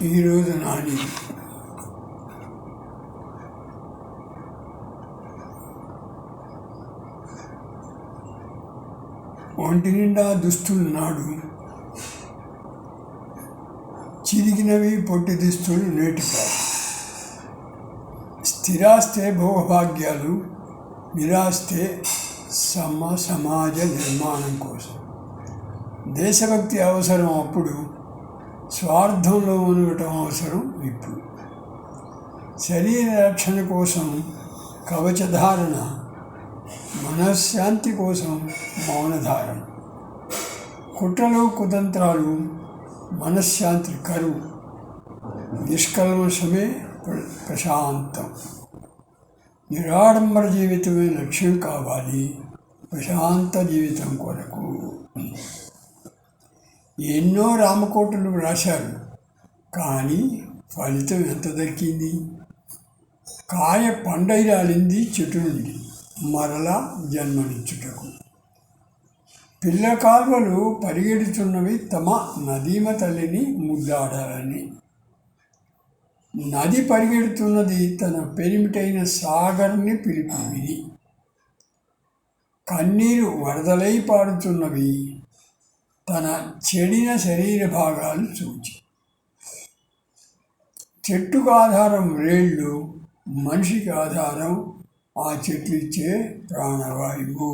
ఈరోజు నాని ఒంటి నిండా దుస్తులు నాడు, చిరిగినవి పొట్టి దుస్తులు నేటికాడు. స్థిరాస్తే భోగభాగ్యాలు, నిరాస్తే సమాజ నిర్మాణం కోసం. దేశభక్తి అవసరం అప్పుడు, స్వార్థంలో ఉండటం అవసరం ఇప్పుడు. శరీర రక్షణ కోసం కవచధారణ, మనశ్శాంతి కోసం మౌనధారణ. కుట్రలు కుతంత్రాలు మనశ్శాంతి కరువు, నిష్కల్మషమే ప్రశాంతం. నిరాడంబర జీవితమే లక్ష్యం కావాలి ప్రశాంత జీవితం కొరకు. ఎన్నో రామకోటలు రాశారు, కానీ ఫలితం ఎంత దక్కింది? కాయ పండై రాలింది చెట్టు నుండి, మరలా జన్మనిచ్చుటకు. పిల్ల కాల్వలు పరిగెడుతున్నవి తమ నదీమ తల్లిని ముద్దాడాలని. నది పరిగెడుతున్నది తన పెరిమిటైన సాగర్ని పిలుపు విని. కన్నీరు వరదలై పాడుతున్నవి తన చెడిన శరీర భాగాలు చూచి. చెట్టుకు ఆధారం వేళ్ళు, మనిషికి ఆధారం ఆ చెట్లు ఇచ్చే ప్రాణవాయువు.